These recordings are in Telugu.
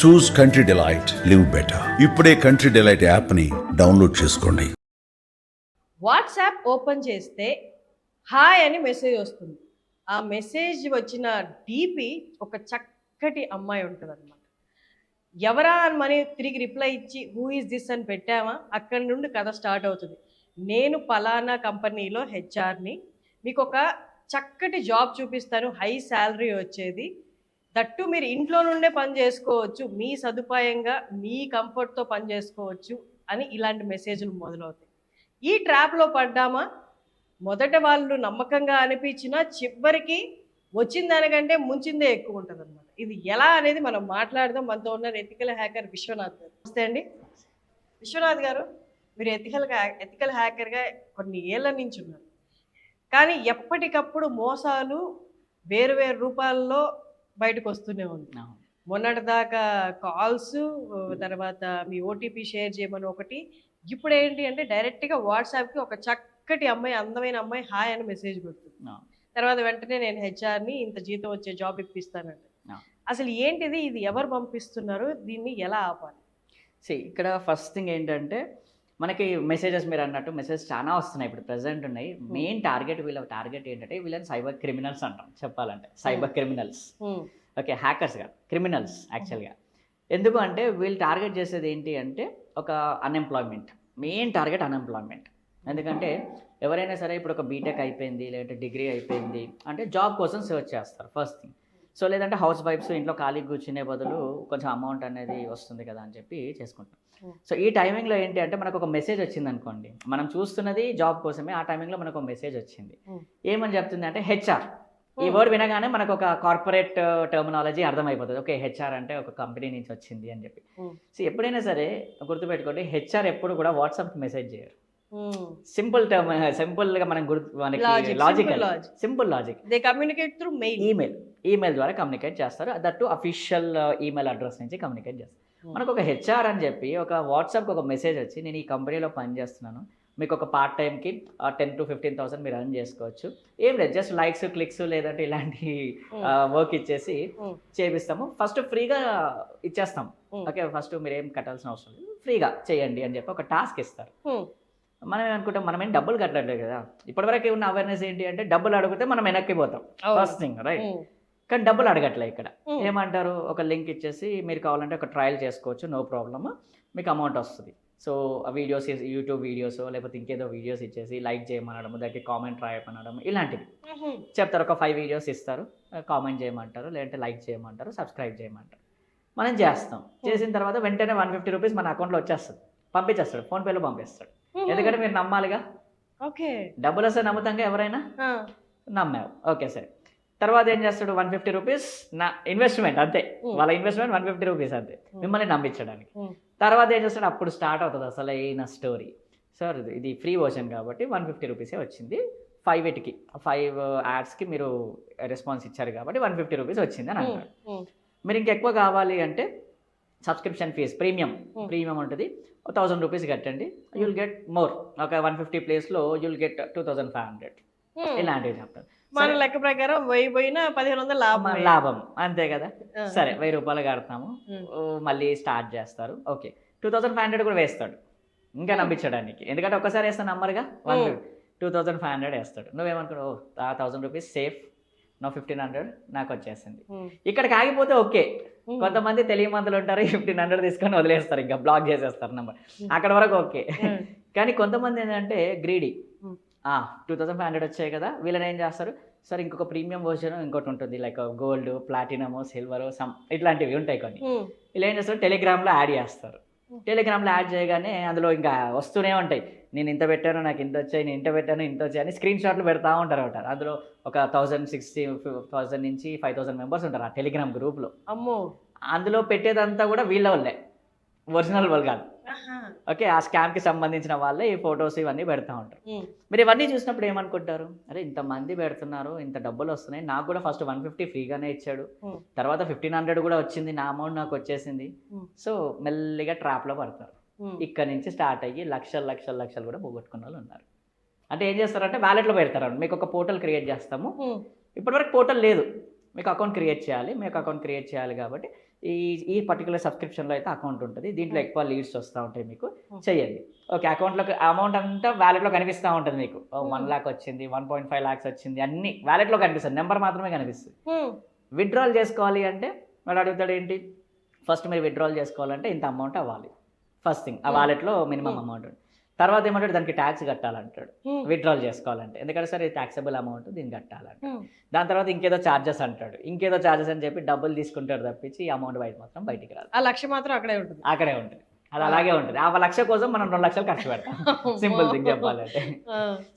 చూస్ కంట్రీ డిలైట్, లివ్ బెటర్. ఇప్పుడే కంట్రీ డిలైట్ యాప్ని డౌన్లోడ్ చేసుకోండి. వాట్సాప్ ఓపెన్ చేస్తే హాయ్ అని మెసేజ్ వస్తుంది. ఆ మెసేజ్ వచ్చిన డీపీ ఒక చక్కటి అమ్మాయి ఉంటుంది అనమాట. ఎవరా అని మనీ తిరిగి రిప్లై ఇచ్చి హూ ఈజ్ దిస్ అని పెట్టామా, అక్కడి నుండి కథ స్టార్ట్ అవుతుంది. నేను పలానా కంపెనీలో హెచ్ఆర్ని, మీకు ఒక చక్కటి జాబ్ చూపిస్తాను, హై శాలరీ వచ్చేది, దట్టు మీరు ఇంట్లో నుండే పని చేసుకోవచ్చు, మీ సదుపాయంగా మీ కంఫర్ట్తో పని చేసుకోవచ్చు అని ఇలాంటి మెసేజ్లు మొదలవుతాయి. ఈ ట్రాప్లో పడ్డామా, మొదట వాళ్ళు నమ్మకంగా అనిపించినా చివరికి వచ్చిన దానికంటే ముంచిందే ఎక్కువ ఉంటుంది అనమాట. ఇది ఎలా అనేది మనం మాట్లాడదాం. మనతో ఉన్న ఎథికల్ హ్యాకర్ విశ్వనాథ్ గారు. నమస్తే అండి విశ్వనాథ్ గారు. మీరు ఎథికల్ హ్యాకర్గా కొన్ని ఏళ్ళ నుంచి ఉన్నారు, కానీ ఎప్పటికప్పుడు మోసాలు వేరు వేరు రూపాల్లో బయటకు వస్తూనే ఉంది. మొన్నటిదాకా కాల్స్, తర్వాత మీ ఓటీపీ షేర్ చేయమని ఒకటి, ఇప్పుడు ఏంటి అంటే డైరెక్ట్గా వాట్సాప్కి ఒక చక్కటి అమ్మాయి, అందమైన అమ్మాయి హాయ్ అని మెసేజ్ పెడుతుంది. తర్వాత వెంటనే నేను హెచ్ఆర్ని, ఇంత జీతం వచ్చే జాబ్ ఇప్పిస్తానంటే అసలు ఏంటిది, ఇది ఎవరు పంపిస్తున్నారు, దీన్ని ఎలా ఆపాలి? ఇక్కడ ఫస్ట్ థింగ్ ఏంటంటే మనకి మెసేజెస్, మీరు అన్నట్టు మెసేజెస్ చాలా వస్తున్నాయి ఇప్పుడు ప్రజెంట్ ఉన్నాయి. మెయిన్ వీళ్ళ టార్గెట్ ఏంటంటే వీళ్ళని సైబర్ క్రిమినల్స్ అంటాం చెప్పాలంటే. సైబర్ క్రిమినల్స్, ఓకే, హ్యాకర్స్ కాదు, క్రిమినల్స్ యాక్చువల్గా. ఎందుకు అంటే వీళ్ళు టార్గెట్ చేసేది ఏంటి అంటే ఒక అన్ఎంప్లాయ్మెంట్, మెయిన్ టార్గెట్ అన్ఎంప్లాయ్మెంట్. ఎందుకంటే ఎవరైనా సరే ఇప్పుడు ఒక బీటెక్ అయిపోయింది లేదంటే డిగ్రీ అయిపోయింది అంటే జాబ్ కోసం సెర్చ్ చేస్తారు ఫస్ట్ థింగ్. సో లేదంటే హౌస్ వైఫ్స్ ఇంట్లో ఖాళీగా కూర్చునే బదులు కొంచెం అమౌంట్ అనేది వస్తుంది కదా అని చెప్పి చేసుకుంటాం. సో ఈ టైమింగ్లో ఏంటి అంటే మనకు ఒక మెసేజ్ వచ్చింది అనుకోండి, మనం చూస్తున్నది జాబ్ కోసమే, ఆ టైమింగ్లో మనకు ఒక మెసేజ్ వచ్చింది. ఏమని చెప్తుంది అంటే హెచ్ఆర్. ఈ వర్డ్ వినగానే మనకు ఒక కార్పొరేట్ టర్మినాలజీ అర్థమైపోతుంది. ఓకే, హెచ్ఆర్ అంటే ఒక కంపెనీ నుంచి వచ్చింది అని చెప్పి. సో ఎప్పుడైనా సరే గుర్తుపెట్టుకోండి, హెచ్ఆర్ ఎప్పుడు కూడా వాట్సాప్కి మెసేజ్ చేయరు. సింపుల్గా మనం simple logic, they communicate through email ద్వారా కమ్యూనికేట్ చేస్తారు. దట్టు అఫీషియల్ ఈమెయిల్ అడ్రస్ నుంచి కమ్యూనికేట్ చేస్తారు. మనకు ఒక హెచ్ఆర్ అని చెప్పి ఒక వాట్సాప్కి ఒక మెసేజ్ వచ్చి, నేను ఈ కంపెనీలో పనిచేస్తున్నాను, మీకు ఒక పార్ట్ టైంకి 10,000 to 15,000 మీరు ఎర్న్ చేసుకోవచ్చు, ఏం లేదు, జస్ట్ లైక్స్ క్లిక్స్ లేదంటే ఇలాంటి వర్క్ ఇచ్చేసి చేపిస్తాము, ఫస్ట్ ఫ్రీగా ఇచ్చేస్తాం, ఓకే, ఫస్ట్ మీరు ఏం కట్టాల్సిన అవసరం లేదు, ఫ్రీగా చేయండి అని చెప్పి ఒక టాస్క్ ఇస్తారు. మనం ఏమనుకుంటాం, మనం ఏం డబ్బులు కట్టలేదు కదా. ఇప్పటివరకు ఉన్న అవేర్నెస్ ఏంటి అంటే డబ్బులు అడిగితే మనం వెనక్కిపోతాం ఫస్ట్ థింగ్, రైట్. కానీ డబ్బులు అడగట్లే ఇక్కడ. ఏమంటారు, ఒక లింక్ ఇచ్చేసి మీరు కావాలంటే ఒక ట్రయల్ చేసుకోవచ్చు, నో ప్రాబ్లమ్, మీకు అమౌంట్ వస్తుంది. సో ఆ వీడియోస్, యూట్యూబ్ వీడియోస్ లేకపోతే ఇంకేదో వీడియోస్ ఇచ్చేసి లైక్ చేయమనడం, దానికి కామెంట్ రాయమనడం, ఇలాంటివి చెప్తారు. ఒక 5 వీడియోస్ ఇస్తారు, కామెంట్ చేయమంటారు, లేదంటే లైక్ చేయమంటారు, సబ్స్క్రైబ్ చేయమంటారు. మనం చేస్తాం. చేసిన తర్వాత వెంటనే 150 రూపీస్ మన అకౌంట్లో వచ్చేస్తుంది, పంపించేస్తాడు, ఫోన్పేలో పంపిస్తాడు. ఎందుకంటే మీరు నమ్మాలిగా, ఓకే, డబ్బులు వస్తే నమ్ముతాంగా ఎవరైనా, నమ్మావు, ఓకే సరే. తర్వాత ఏం చేస్తాడు, 150 రూపీస్ నా ఇన్వెస్ట్మెంట్ అంతే, వాళ్ళ ఇన్వెస్ట్మెంట్ 150 రూపీస్ అంతే, మిమ్మల్ని నమ్మించడానికి. తర్వాత ఏం చేస్తాడు, అప్పుడు స్టార్ట్ అవుతుంది అసలు అయిన స్టోరీ. సార్ ఇది ఫ్రీ వర్షన్ కాబట్టి 150 రూపీసే వచ్చింది, 5 యాడ్స్కి మీరు రెస్పాన్స్ ఇచ్చారు కాబట్టి 150 రూపీస్ వచ్చింది అని అంటారు. మీరు ఇంకెక్కువ కావాలి అంటే సబ్స్క్రిప్షన్ ఫీజ్, ప్రీమియం ఉంటుంది, 1000 రూపీస్ కట్టండి, యుల్ గెట్ మోర్, ఒక 150 ప్లేస్లో యుల్ గెట్ 2500, ఇలాంటివి చెప్తారు. మన లెక్క ప్రకారం 1000 పోయినా 1500 లాభం, అంతే కదా. సరే 1000 రూపాయలు కడతాము, మళ్ళీ స్టార్ట్ చేస్తారు, ఓకే 2500 కూడా వేస్తాడు ఇంకా నమ్మించడానికి. ఎందుకంటే ఒక్కసారి వేస్తాను నమ్మరుగా, 2500 వేస్తాడు. నువ్వేమనుకున్నావు, 1000 రూపీస్ సేఫ్, నో 1500 నాకు వచ్చేసింది. ఇక్కడికి ఆగిపోతే ఓకే. కొంతమంది తెలియమంతులు ఉంటారు, 1500 తీసుకొని వదిలేస్తారు, ఇంకా బ్లాక్ చేసేస్తారు నెంబర్, అక్కడ వరకు ఓకే. కానీ కొంతమంది ఏంటంటే గ్రీడీ, 2500 వచ్చాయి కదా, వీళ్ళని ఏం చేస్తారు, సరే ఇంకొక ప్రీమియం వర్షన్ ఇంకోటి ఉంటుంది, లైక్ గోల్డ్, ప్లాటినమ్, సిల్వర్, ఇట్లాంటివి ఉంటాయి కొన్ని. వీళ్ళు ఏం చేస్తారు, టెలిగ్రామ్లో యాడ్ చేస్తారు. టెలిగ్రామ్లో యాడ్ చేయగానే అందులో ఇంకా వస్తూనే ఉంటాయి, నేను ఇంత పెట్టాను నాకు ఇంత వచ్చాయి, నేను ఇంత పెట్టాను ఇంత వచ్చాయి అని స్క్రీన్ షాట్లు పెడతా ఉంటారు. అందులో ఒక 1000 నుంచి 5000 మెంబర్స్ ఉంటారు ఆ టెలిగ్రామ్ గ్రూప్లో. అమ్మో, అందులో పెట్టేదంతా కూడా వీళ్ళ వాళ్ళే, ఒరిజినల్ వాళ్ళు కాదు, ఓకే, ఆ స్కామ్కి సంబంధించిన వాళ్ళే ఈ ఫొటోస్ ఇవన్నీ పెడతా ఉంటారు. మీరు ఇవన్నీ చూసినప్పుడు ఏమనుకుంటారు, అరే ఇంతమంది పెడుతున్నారు, ఇంత డబ్బులు వస్తున్నాయి, నాకు కూడా ఫస్ట్ 150 ఫ్రీగానే ఇచ్చాడు, తర్వాత 1500 కూడా వచ్చింది, నా అమౌంట్ నాకు వచ్చేసింది. సో మెల్లిగా ట్రాప్లో పడతారు. ఇక్కడ నుంచి స్టార్ట్ అయ్యి లక్షలు కూడా పోగొట్టుకున్న వాళ్ళు ఉన్నారు. అంటే ఏం చేస్తారంటే వ్యాలెట్లో పెడతారు, మీకు ఒక పోర్టల్ క్రియేట్ చేస్తాము, ఇప్పటివరకు పోర్టల్ లేదు, మీకు అకౌంట్ క్రియేట్ చేయాలి, మీకు అకౌంట్ క్రియేట్ చేయాలి కాబట్టి ఈ పర్టికులర్ సబ్స్క్రిప్షన్లో అయితే అకౌంట్ ఉంటుంది, దీంట్లో ఎక్కువ లీడ్స్ వస్తూ ఉంటాయి, మీకు చేయండి. ఓకే, అకౌంట్లోకి అమౌంట్ అంతా వ్యాలెట్లో కనిపిస్తూ ఉంటుంది మీకు. 1 lakh వచ్చింది, 1.5 lakhs వచ్చింది, అన్ని వ్యాలెట్లో కనిపిస్తుంది, నెంబర్ మాత్రమే కనిపిస్తుంది. విత్డ్రాల్ చేసుకోవాలి అంటే వాడు అడుగుతాడు ఏంటి, ఫస్ట్ మీరు విత్డ్రాల్ చేసుకోవాలంటే ఇంత అమౌంట్ అవ్వాలి, ఫస్ట్ థింగ్ ఆ వాలెట్లో మినిమం అమౌంట్. తర్వాత ఏమంటాడు, దానికి ట్యాక్స్ కట్టాలంటాడు విత్డ్రాల్ చేసుకోవాలంటే, ఎందుకంటే సార్ ఇది ట్యాక్సబుల్ అమౌంట్, దీన్ని కట్టాలంట. దాని తర్వాత ఇంకేదో ఛార్జెస్ అంటాడు, ఇంకేదో ఛార్జెస్ అని చెప్పి డబ్బులు తీసుకుంటాడు తప్పించి ఈ అమౌంట్ మాత్రం బయటికి రాదు. ఆ లక్ష మాత్రం అక్కడే ఉంటుంది. అది అలాగే ఉంటుంది. ఆ 1 లక్ష కోసం మనం 2 లక్షలు ఖర్చు పెడతాం, సింపుల్ థింగ్ చెప్పాలంటే.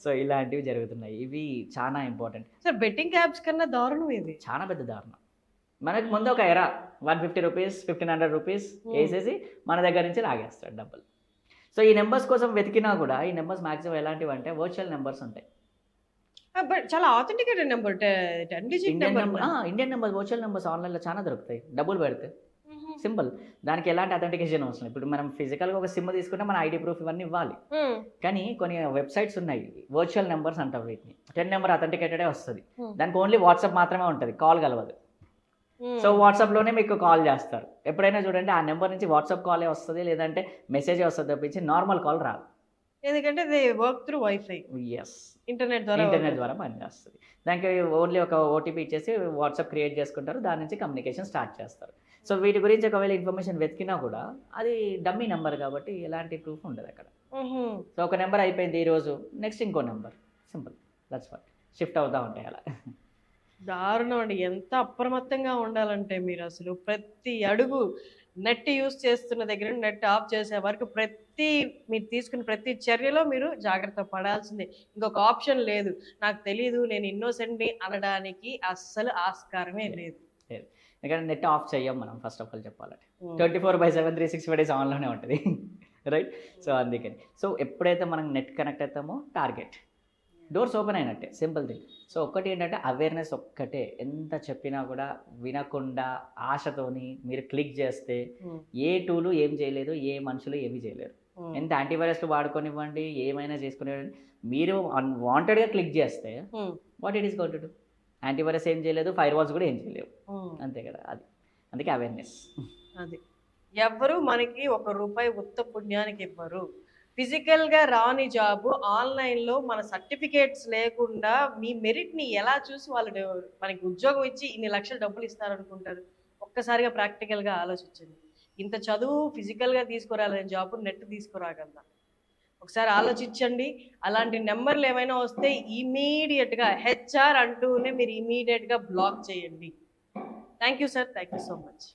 సో ఇలాంటివి జరుగుతున్నాయి, ఇవి చాలా ఇంపార్టెంట్. సార్ బెట్టింగ్ యాప్స్ కన్నా దారుణం ఇది, చాలా పెద్ద దారుణం. మనకు ముందు ఒక ఎరా 150 రూపీస్ 1500 రూపీస్ వేసేసి మన దగ్గర నుంచి లాగేస్తాడు డబ్బులు. సో ఈ నెంబర్స్ కోసం వెతికినా కూడా ఈ నెంబర్స్ మాక్సిమం ఎలాంటివి అంటే వర్చువల్ నెంబర్స్ ఉంటాయి. బట్ చాలా authenticated number, 10 digit number. Indian number virtual numbers ఆన్లైన్లో చాలా దొరుకుతాయి, డబ్బులు పెడితే సింపుల్. దానికి ఎలాంటి అథెంటికేషన్ అవసరం. ఇప్పుడు మనం ఫిజికల్గా ఒక సిమ్ తీసుకుంటే మన ఐడి ప్రూఫ్ ఇవన్నీ ఇవ్వాలి, కానీ కొన్ని వెబ్సైట్స్ ఉన్నాయి వర్చువల్ నెంబర్స్ అంటారు వీటిని. 10 నెంబర్ అథెంటికేటెడే వస్తుంది, దానికి ఓన్లీ వాట్సాప్ మాత్రమే ఉంటుంది, కాల్ కలవదు. సో వాట్సాప్లోనే మీకు కాల్ చేస్తారు. ఎప్పుడైనా చూడండి ఆ నెంబర్ నుంచి వాట్సాప్ కాలే వస్తుంది, లేదంటే మెసేజ్ వస్తుంది తప్పించి నార్మల్ కాల్ రాదు. ఎందుకంటే they work through wifi, yes, internet ద్వారా పనిచేస్తుంది. దానికి ఓన్లీ ఒక ఓటీపీ ఇచ్చేసి వాట్సాప్ క్రియేట్ చేసుకుంటారు, దాని నుంచి కమ్యూనికేషన్ స్టార్ట్ చేస్తారు. సో వీటి గురించి ఒకవేళ ఇన్ఫర్మేషన్ వెతికినా కూడా అది డమ్మీ నెంబర్ కాబట్టి ఎలాంటి ప్రూఫ్ ఉండదు అక్కడ. సో ఒక నెంబర్ అయిపోయింది ఈరోజు, నెక్స్ట్ ఇంకో number, simple, that's what, shift అవుతూ ఉంటాయి అలా. దారుణం అండి. ఎంత అప్రమత్తంగా ఉండాలంటే మీరు అసలు ప్రతి అడుగు నెట్ యూస్ చేస్తున్న దగ్గర నెట్ ఆఫ్ చేసే వరకు మీరు తీసుకున్న ప్రతి చర్యలో మీరు జాగ్రత్త పడాల్సిందే. ఇంకొక ఆప్షన్ లేదు. నాకు తెలీదు, నేను ఇన్నోసెంట్ని అనడానికి అస్సలు ఆస్కారమే లేదు. ఎందుకంటే నెట్ ఆఫ్ చెయ్యం మనం, ఫస్ట్ ఆఫ్ ఆల్ చెప్పాలంటే 24/7 365 days ఆన్లోనే ఉంటుంది, రైట్? సో అందుకని సో ఎప్పుడైతే మనం నెట్ కనెక్ట్ అవుతామో టార్గెట్ డోర్స్ ఓపెన్ అయినట్టే, సింపుల్ థింగ్. సో ఒక్కటి ఏంటంటే అవేర్నెస్ ఒక్కటే, ఎంత చెప్పినా కూడా వినకుండా ఆశతోని మీరు క్లిక్ చేస్తే ఏ టూలు ఏం చేయలేదు, ఏ మనుషులు ఏమీ చేయలేరు. ఎంత యాంటీవైరస్లు వాడుకొనివ్వండి, ఏమైనా చేసుకునేవ్వండి, మీరు అన్వాంటెడ్గా క్లిక్ చేస్తే what it is going to do? Antivirus ఏం చేయలేదు, ఫైర్ వాల్స్ కూడా ఏం చేయలేవు, అంతే కదా. అది అందుకే అవేర్నెస్. అది ఎవ్వరు మనకి ₹1 ఉత్త పుణ్యానికి ఇవ్వరు. ఫిజికల్గా రాని జాబు ఆన్లైన్లో మన సర్టిఫికేట్స్ లేకుండా మీ మెరిట్ని ఎలా చూసి వాళ్ళు మనకి ఉద్యోగం ఇచ్చి ఇన్ని లక్షల డబ్బులు ఇస్తారనుకుంటారు? ఒక్కసారిగా ప్రాక్టికల్గా ఆలోచించండి. ఇంత చదువు ఫిజికల్గా తీసుకురాలని జాబు నెట్ తీసుకురాగలదా? ఒకసారి ఆలోచించండి. అలాంటి నెంబర్లు ఏమైనా వస్తే ఇమీడియట్గా HR అంటూనే మీరు ఇమీడియట్గా బ్లాక్ చేయండి. Thank you sir, thank you so much.